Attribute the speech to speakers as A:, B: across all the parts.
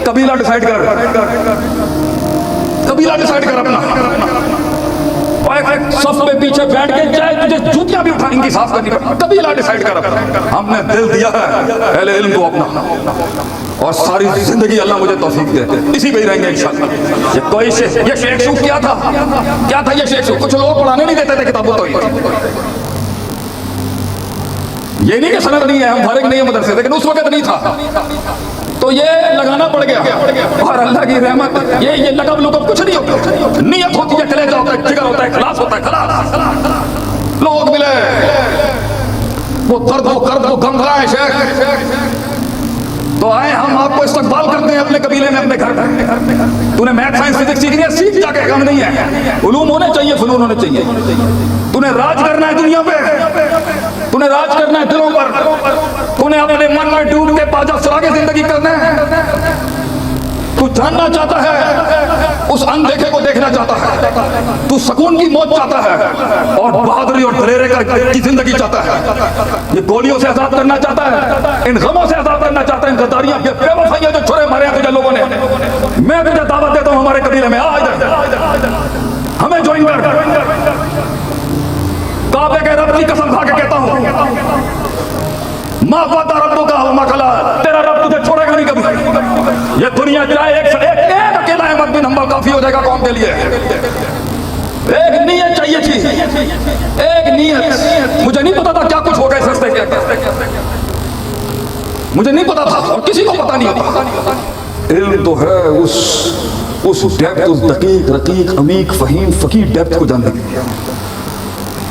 A: कबीला डिसाइड कर, कबीला डिसाइड कर अपना। सब पे पीछे बैठ के चाहे तुझे जूतियां भी उठा इनकी साफ करनी पड़े, कबीला डिसाइड कर अपना। हमने दिल दिया है अहले इल्म को अपना, और सारी जिंदगी अल्लाह मुझे तौफीक दे, इसी पे ही रहेंगे इंशाअल्लाह। ये कोई ये शेख सूफ क्या था ये शेख सूफ? कुछ लोग पढ़ाने नहीं देते थे किताबों तो ये नहीं कि सनद नहीं है, हम फारिग नहीं है मदरसे, लेकिन उस वक्त नहीं था तो ये लगाना पड़ गया। और अल्लाह की रहमत ये लगब लुगब कुछ नहीं होता, नियत होती है, कलेजा होता है, जिगर होता है, खलास होता है, खलास। लोग मिले, वो दर्द वो कर्द वो गम रहा है शेख, तो आए हम आपको इस्तकबाल करते हैं अपने कबीले में, अपने घर में। तूने मैथ साइंस फिजिक्स सीखनी है, सीख जाके, काम नहीं है। उलूम होने चाहिए, फनून होने चाहिए। तूने राज करना है दुनिया पे, तूने राज करना है दिलों पर, तूने अपने मन में डूब के पाजा सुरा के जिंदगी करना है। तू जानना चाहता है, उस अनदेखे को देखना चाहता है, तू सुकून की मौत चाहता है और बहादुरी और दलेरे की जिंदगी चाहता है। ये गोलियों से आजाद करना चाहता है, इन गमों से आजाद करना चाहता है, इन गद्दारियां, ये बेवफाइयां जो छुरे मारे हैं तुझे लोगों ने। मैं तुझे दावत देता हूं हमारे कबीले में, आ इधर, हमें ज्वाइन कर। काबे के रब की कसम खा के कहता हूं, माँ वादा रब्बों का मकला, तेरा रब तुझे छोड़ेगा नहीं कभी। ये दुनिया चाहे एक अकेला अहमद बिन हंबल काफी हो जाएगा कौम के लिए। एक नीयत चाहिए थी, एक नीयत। मुझे नहीं पता था क्या कुछ होगा इस रास्ते के, मुझे नहीं पता था और किसी को पता नहीं होता। इल्म तो है उस डेप्थ, उस दकीक रकीक अमीक फहीम फकीर डेप्थ को जानने के लिए,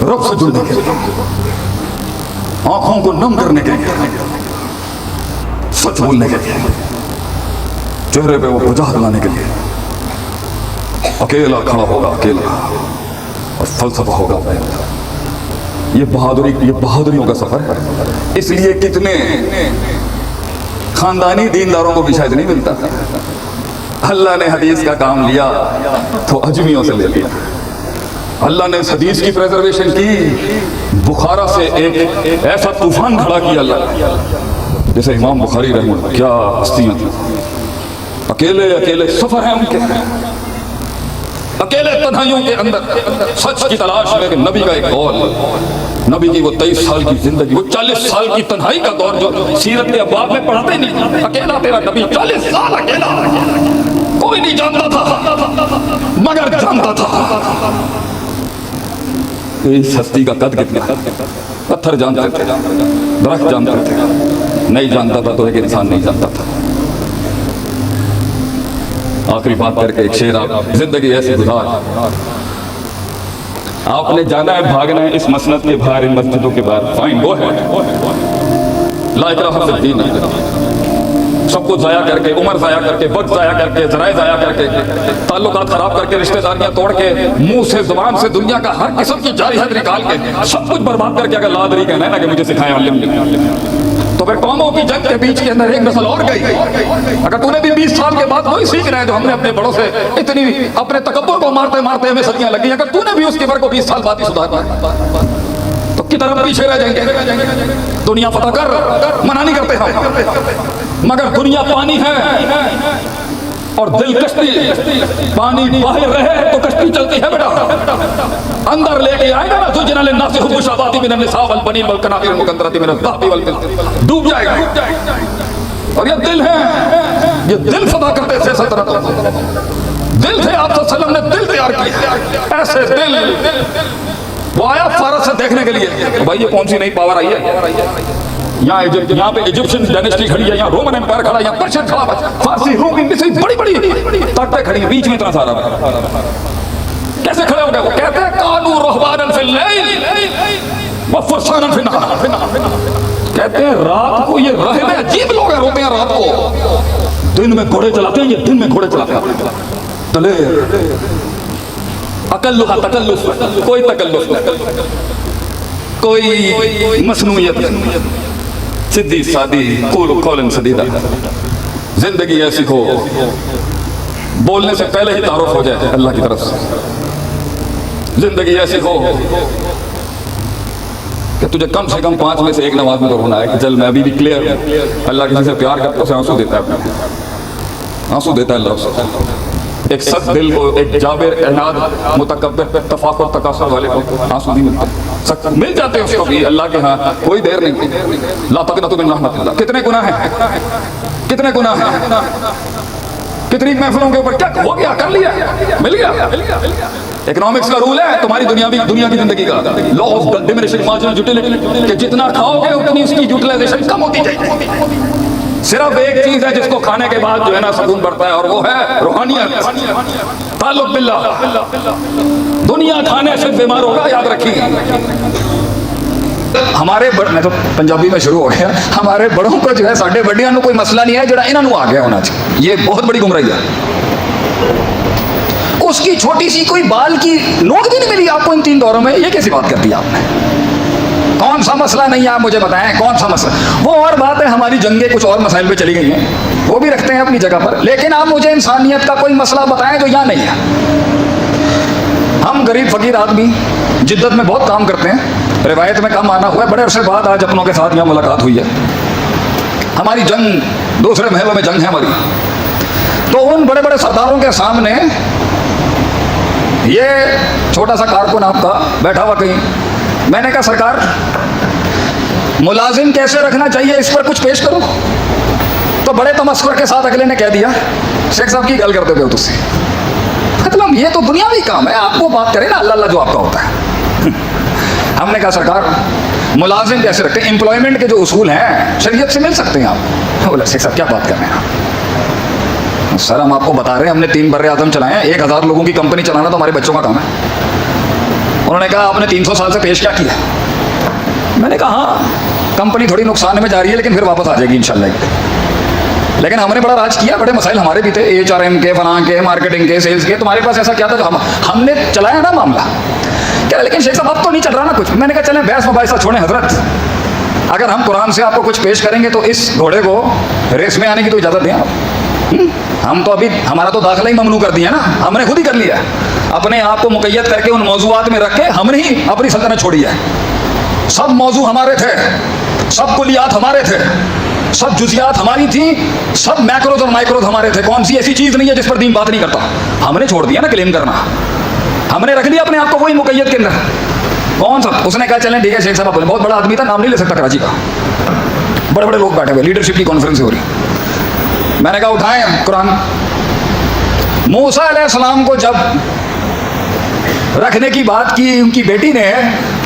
A: रब से जुड़ने के लिए, आंखों को नम करने के लिए, सच बोलने के लिए, चेहरे पे वो वजाहत लाने के लिए। अकेला खड़ा होगा, अकेला, और फलसफा होगा। ये बहादुरियों का सफर है। इसलिए कितने खानदानी दीनदारों को भी शायद नहीं मिलता। अल्लाह ने हदीस का काम लिया तो अजमियों से ले लिया। अल्लाह ने इस हदीस की प्रिजर्वेशन की, बुखारा से एक ऐसा तूफान खड़ा किया अल्लाह, जैसे इमाम बुखारी रहमत, क्या हस्तियां थी। अकेले अकेले सफर है उनके, अकेले तन्हाइयों के अंदर सच की तलाश में। नबी का एक कौल, नबी की वो 23 साल की जिंदगी, वो 40 साल की तन्हाई का दौर जो सीरत के अब्वाब में पढ़ाते नहीं। अकेला तेरा नबी 40 साल अकेला, कोई नहीं जानता था मगर जानता था इस हस्ती का कद कितना। पत्थर जानते थे, दरख्त जानते थे, नहीं जानता था तो एक इंसान नहीं जानता था। आखिरी बात करके एक शेर, आप जिंदगी ऐसी गुजार, आपने जाना है, भागना है इस मसनद के बाहर, इन मस्जिदों के बाहर, फाइन वो है ला इकराह फिद दीन। सब कुछ जाया करके, उम्र जाया करके, वक्त जाया करके, जराए जाया करके, ताल्लुकात खराब करके, रिश्तेदारियां तोड़ के, मुंह से जुबान से दुनिया का हर किस्म की जारियत निकाल के, सब कुछ बर्बाद करके अगर लादरी कहना है ना कि मुझे सिखाया तो फिर कौमों की जंग के बीच के अंदर एक नस्ल और गई। अगर तूने भी 20 साल के बाद वही सीख रहे हैं जो हमने अपने बड़ों से इतनी अपने तकब्बुर को मारते मारते हमें सदियां लगी, अगर तूने भी उसके बारे को 20 साल बाद ही सुधारना तो की तरफ पीछे रह जाएंगे। दुनिया फतह कर, मना नहीं करते हम, मगर दुनिया पानी है और दिल कश्ती। पानी बाहर रहे तो कश्ती चलती है बेटा, अंदर लेके आएगा ना तुझे नाले नासे हुबुशाबाती मिनन निसा वल बनीन वल कनातीर मुकंदरती मिनल ज़हबी वल फिद्दती, डूब जाएगा। और ये दिल है, ये दिल फदा करते थे सल्तनत, दिल थे आप सल्लम ने दिल तैयार किया, ऐसे दिल। वो आया फारस से देखने के लिए, भाई ये कौन सी नई पावर आई है। यहाँ पे इजिप्शियन डायनेस्टी खड़ी है, यहाँ रोमन एम्पायर खड़ा है, यहाँ पर्शियन खड़ा है, फारसी रोम इंग्लिश बड़ी बड़ी ताकतें खड़ी हैं, बीच में इतना सारा कैसे खड़े हो गए। वो कहते हैं कानू रुहबानन फिल लैल व फरसानन फिन नहार। कहते हैं रात को ये रहने अजीब लोग हैं, रोते हैं रात को, दिन में घोड़े चलाते हैं, ये दिन में घोड़े चलाते हैं। तले अकल्लुह तकल्लुफ, कोई तकल्लुफ नहीं, कोई मसनूयत, सीधी सादी कौलन सदीदा। जिंदगी ऐसी हो बोलने से पहले ही तारुफ हो जाए अल्लाह की तरफ से। जिंदगी ऐसी हो कि तुझे कम से कम 5 में से 1 नमाज में तो होना है कि चल मैं अभी भी क्लियर हूँ, अल्लाह किसी से प्यार करता है उसे आंसू देता है, आंसू देता है अल्लाह। एक सख्त दिल को, एक जाबिर इनाद मुतकब्बिर तफाकुर तकासुर वाले को आंसू नहीं मिलते, सख्त मिल जाते हैं उसको भी अल्लाह के हाँ, कोई देर नहीं। ला तक़नतु मिन रहमतिल्लाह। कितने गुनाह हैं, कितने गुनाह हैं, कितनी महफिलों के ऊपर क्या हो गया, कर लिया, मिल गया। इकोनॉमिक्स का रूल है तुम्हारी दुनिया की जिंदगी का, law of diminishing marginal utility, कि जितना खाओगे उतनी उसकी यूटिलाइजेशन कम होती जाएगी। सिर्फ एक चीज है जिसको खाने के बाद जो है ना सुकून बढ़ता है, और वो है रूहानियत, ताल्लुक बिल्लाह। दुनिया खाने से बीमार होगा, याद रखिए। हमारे मैं तो पंजाबी में शुरू हो गया, हमारे बड़ों को जो है साढ़े बड़िया कोई मसला नहीं है, जरा इन्होंने आ गया होना चाहिए। ये बहुत बड़ी गुमराही है। उसकी छोटी सी कोई बाल की नोक भी नहीं मिली आपको इन 3 दौरों में, ये कैसी बात कर दी आपने? कौन सा मसला नहीं है, आप मुझे बताएं कौन सा मसला? वो और बात है, हमारी जंगें कुछ और मसाइल पे चली गई हैं, वो भी रखते हैं अपनी जगह पर, लेकिन आप मुझे इंसानियत का कोई मसला बताएं जो यहाँ नहीं है। हम गरीब फकीर आदमी जिद्दत में बहुत काम करते हैं, रिवायत में कम आना हुआ है, बड़े अरसे बाद आज अपनों के साथ यहाँ मुलाकात हुई है। हमारी जंग, दूसरे महलों में जंग है हमारी, तो उन बड़े बड़े सरदारों के सामने ये छोटा सा कारकुन आपका बैठा हुआ कहीं, मैंने कहा सरकार मुलाजिम कैसे रखना चाहिए, इस पर कुछ पेश करो। तो बड़े तमस्कुर के साथ अगले ने कह दिया, शेख साहब की गल करते हो तुझसे, मतलब ये तो दुनियावी काम है, आपको बात करें ना अल्लाह अल्लाह जो आपका होता है। हमने कहा सरकार मुलाजिम कैसे रखते हैं, एम्प्लॉयमेंट के जो उसूल हैं शरीयत से मिल सकते हैं आप। बोला शेख साहब क्या बात कर रहे हैं आप? सर हम आपको बता रहे हैं, हमने 3 बर्रे आज़म चलाए हैं, 1000 लोगों की कंपनी चलाना तो हमारे बच्चों का काम है। उन्होंने कहा आपने 300 साल से पेश क्या किया? मैंने कहा हाँ कंपनी थोड़ी नुकसान में जा रही है, लेकिन फिर वापस आ जाएगी इंशाल्लाह। लेकिन हमने बड़ा राज किया, बड़े मसाइल हमारे भी थे, HRM के, फलां के, मार्केटिंग के, सेल्स के। तुम्हारे पास ऐसा क्या था जो हमने चलाया ना मामला? क्या लेकिन शेख साहब अब तो नहीं चल रहा ना कुछ। मैंने कहा चलें बहस मुबाहिसा छोड़ें हजरत, अगर हम कुरान से आपको कुछ पेश करेंगे तो इस घोड़े को रेस में आने की तो इजाज़त दें आप। हम तो अभी हमारा तो दाखिला ही ममनू कर दिया ना, हमने खुद ही कर लिया, अपने आप को मुक़य्यद करके उन मौजूआत में रख के हमने ही अपनी सल्तनत छोड़ी है। सब मौजू हमारे थे, सब कुलियात हमारे थे, सब जुजियात हमारी थी, सब मैक्रोज और माइक्रोज हमारे थे। कौन सी ऐसी चीज़ नहीं है जिस पर दीन बात नहीं करता? हमने छोड़ दिया ना क्लेम करना, हमने रख लिया अपने आप को वही मुक़य्यद के अंदर। कौन सा? उसने कहा चलें ठीक है शेख साहब, बोले बहुत बड़ा आदमी था, नाम नहीं ले सकता कराची का, बड़े बड़े लोग बैठे हुए, लीडरशिप की कॉन्फ्रेंस हो रही। मैंने कहा उठाएं कुरान। मूसा अलैहिस्सलाम को जब रखने की बात की, उनकी बेटी ने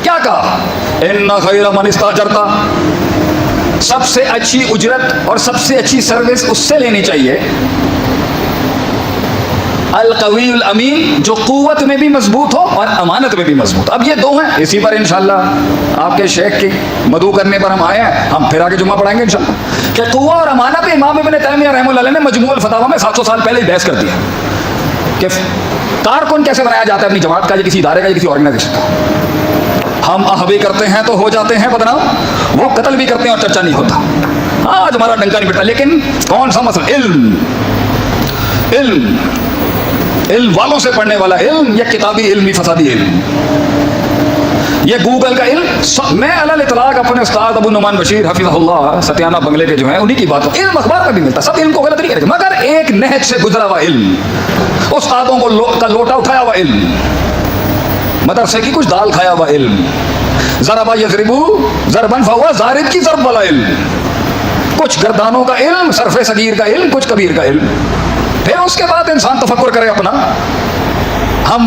A: क्या कहा? इन्ना खैरा मन इस्ताजरता, सबसे अच्छी उजरत और सबसे अच्छी सर्विस उससे लेनी चाहिए अल कवीउल अमीन, जो कुव्वत में भी मजबूत हो और अमानत में भी मजबूत। अब ये 2 हैं, इसी पर इंशाल्लाह आपके शेख की मदू करने पर हम आए हैं, हम फिर आगे जुम्मा पढ़ाएंगे इंशाल्लाह। कि कुव्वा और अमानत पे इमाम इब्न तैमिया रहमतुल्लाह ने मजमूअल फतावा में 700 साल पहले ही बहस कर दिया कि कारकुन कैसे बनाया जाता है अपनी जमात का, या किसी इदारे का, या किसी ऑर्गेनाइजेशन का। हम अहबी करते हैं तो हो जाते हैं बदनाम, वो कत्ल भी करते हैं और चर्चा नहीं होता। आज हमारा डंका नहीं पिटता, लेकिन कौन सा मसला? इल्म इल्म वालों से पढ़ने वाला इल्म, या किताबी इल्म, फसादी इल्म, ये गूगल का इल्म। मैं अलल इतलाक अपने उस्ताद अबू नुमान बशीर हफिज़हुल्लाह सतियाना बंगले के जो है उन्हीं की बात हो, इल्म अखबार में भी मिलता, सब इल्म को गलत नहीं करेगा, मगर एक नहज से गुजरा हुआ इल्म, उस्तादों को का लोटा उठाया हुआ इल्म, मदरसे की कुछ दाल खाया हुआ इल्म, ज़रबा यज़रिबू ज़रबन फहुवा ज़ारिब की ज़रब वाला इल्म, कुछ गर्दानों का इल्म, सरफ़े सगीर का इल्म, कुछ कबीर का इल्म। फिर उसके बाद इंसान तफक्कुर करे अपना। हम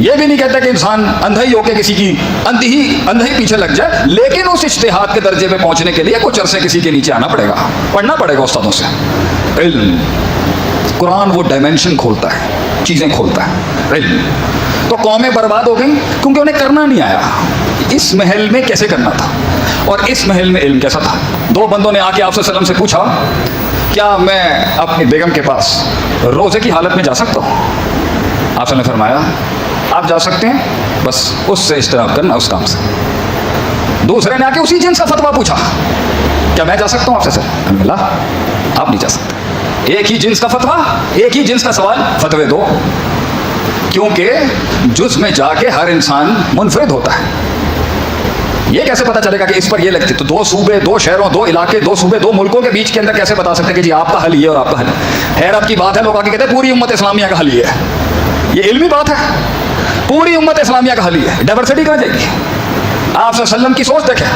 A: ये भी नहीं कहते कि इंसान अंधा ही होकर किसी की अंधा ही पीछे लग जाए, लेकिन उस इज्तिहाद के दर्जे पे पहुंचने के लिए कुछ अरसे किसी के नीचे आना पड़ेगा, पढ़ना पड़ेगा उस्तादों से। इल्म, कुरान वो डायमेंशन खोलता है, चीज़ें खोलता है। इल्म तो कौमें बर्बाद हो गई क्योंकि उन्हें करना नहीं आया। इस महल में कैसे करना था और इस महल में इल्म कैसा था। 2 बंदों ने आके आपसे सल्लम से पूछा, क्या मैं अपनी बेगम के पास रोज़े की हालत में जा सकता हूँ? आपने फरमाया आप जा सकते हैं, बस उससे इज्तिनाब करना उस काम से। दूसरे ने आके उसी जिन्स का फतवा पूछा, क्या मैं जा सकता हूँ आपसे? सर अल्लाह आप नहीं जा सकते। एक ही जिन्स का फतवा, एक ही जिन्स का सवाल, फतवे दो, क्योंकि जुज़ में जाके हर इंसान मुनफरिद होता है। ये कैसे पता चलेगा कि इस पर ये लगती? तो 2 सूबे, 2 शहरों, 2 इलाके, 2 सूबे, 2 मुल्कों के बीच के अंदर कैसे बता सकते हैं कि जी आपका हल ये और आपका हल? हैरत की बात है, लोग आगे कहते हैं पूरी उम्मत इस्लामिया का हल ये है। ये इल्मी बात है, पूरी उम्मत इस्लामिया का हल ये है। डाइवर्सिटी कहाँ जाएगी? आप सल्लम की सोच देखें,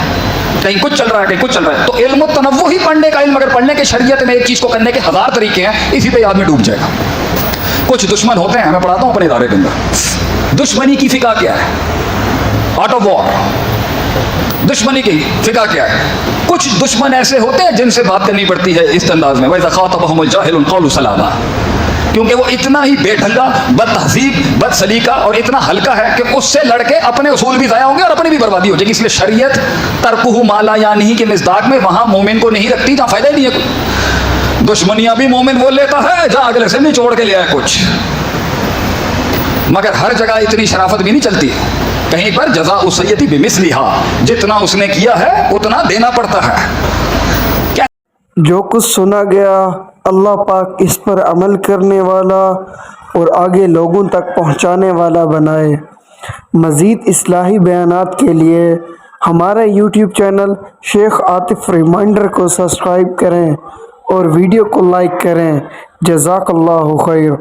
A: कहीं कुछ चल रहा है, कहीं कुछ चल रहा है। तो इल्म तनव्वुह ही पढ़ने का इल्म, अगर पढ़ने के शरीयत में एक चीज़ को करने के 1000 तरीके हैं, इसी पे आदमी डूब जाएगा। कुछ दुश्मन होते हैं, मैं पढ़ाता हूँ अपने इदारे के अंदर, दुश्मनी की फिका क्या है, आर्ट ऑफ वॉर, दुश्मनी की फिका क्या है। कुछ दुश्मन ऐसे होते हैं जिनसे बात करनी पड़ती है इस अंदाज में, वैसा खातबहुमुल जाहिलुन क़ालू सलामा, क्योंकि वो इतना ही बेढंगा, बदतहजीब, बदसलीका और इतना हल्का है कि उससे लड़के अपने उसूल भी ज़ाया होंगे और अपनी भी बर्बादी हो जाएगी। इसलिए शरीयत तरकुहु माला यानी के मिज़दाक में वहाँ मोमिन को नहीं रखती जहाँ फ़ायदा ही नहीं है कोई। दुश्मनियाँ भी मोमिन बोल लेता है जहाँ अगले से निचोड़ के ले आए कुछ, मगर हर जगह इतनी शराफत भी नहीं चलती। कहीं पर जज़ा उसय्यति बिमिस्लिहा, जितना उसने किया है उतना देना पड़ता है।
B: जो कुछ सुना गया अल्लाह पाक इस पर अमल करने वाला और आगे लोगों तक पहुंचाने वाला बनाए। मज़ीद इस्लाही बयानात के लिए हमारे YouTube channel Sheikh Atif reminder को सब्सक्राइब करें और वीडियो को लाइक करें। जज़ाकल्लाहु खैर।